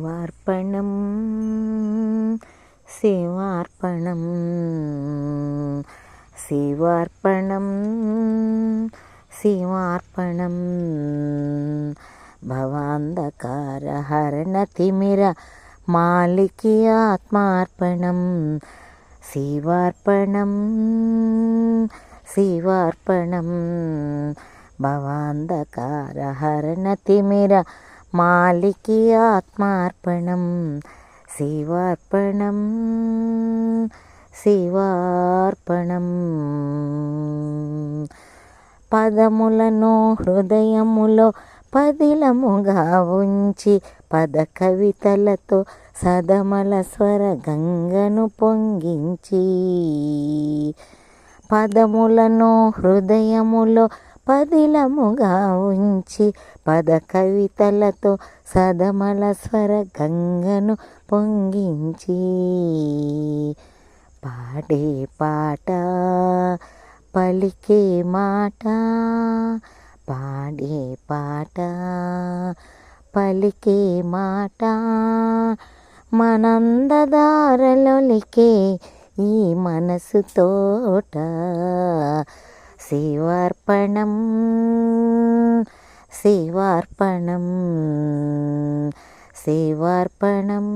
శివార్పణం శివార్పణం శివార్పణం శివార్పణం భవాంధకార హరణ తిమిర మాలికి ఆత్మార్పణం శివార్పణం శివార్పణం భవాంధకార హరణ తిమిర మాలికి ఆత్మార్పణం శివార్పణం శివార్పణం పదములను హృదయములో పదిలముగా ఉంచి పద కవితలతో సదమల స్వర గంగను పొంగించి పదములను హృదయములో పదిలముగా ఉంచి పద కవితలతో సదమల స్వర గంగను పొంగించి పాడే పాట పలికే మాట పాడే పాట పలికే మాట మనందదారలొలికే ఈ మనసు తోట శివార్పణం శివార్పణం శివార్పణం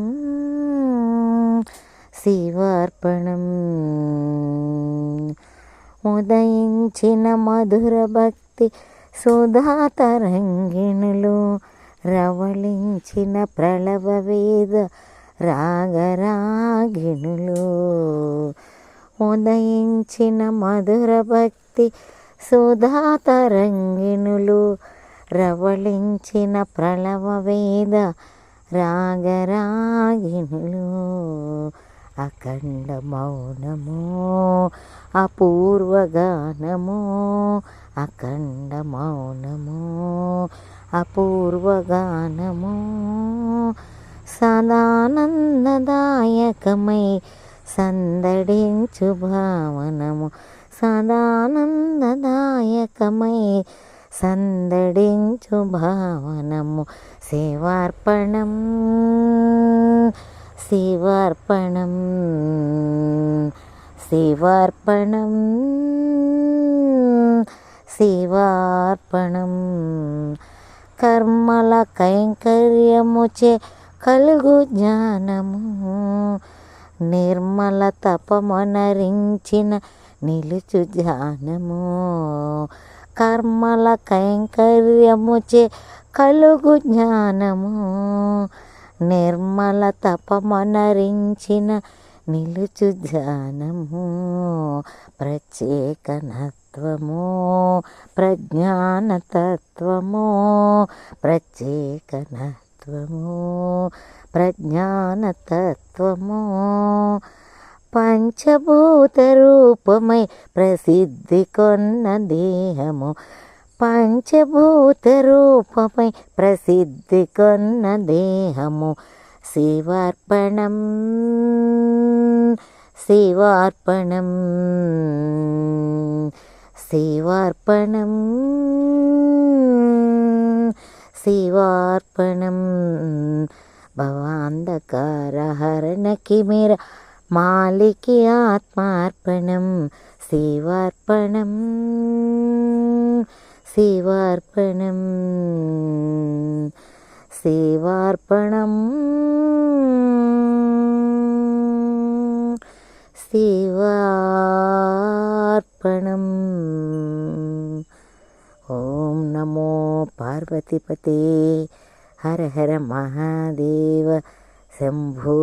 శివార్పణం ఉదయించిన మధుర భక్తి సుధాతరంగిణులు రవళించిన ప్రణవ వేద రాగరాగిణులు ఉదయించిన మధుర భక్తి సుధాతరంగిణులు రవళించిన ప్రణవ వేద రాగరాగిణులు అఖండ మౌనము అపూర్వగానము అఖండ మౌనము అపూర్వగానము సదానందదాయకమై సందడించు భావనము సదానందదాయకమై సందడించు భావనము శివార్పణం శివార్పణం శివార్పణం శివార్పణం కర్మల కైంకర్యముచే కలుగు జ్ఞానము నిర్మల తపమనరించిన నిలుచు ధ్యానము కర్మల కైంకర్యముచే కలుగు జ్ఞానము నిర్మల తపమనరించిన నిలుచు ధ్యానము ప్రత్యేకనత్వము ప్రజ్ఞానతత్వము ప్రత్యేకనత్వము ప్రజ్ఞానతత్వము పంచభూత రూపమై ప్రసిద్ధి కొన్న దేహము పంచభూత రూపమై ప్రసిద్ధి కొన్న దేహము శివార్పణం శివార్పణం శివార్పణం శివార్పణం భవాంధకార హరణ కిమిర మాలికి ఆత్మార్పణం శివార్పణం శివార్పణం శివార్పణం శివార్పణం ఓం నమో పార్వతీపతే హర హర మహాదేవ శంభో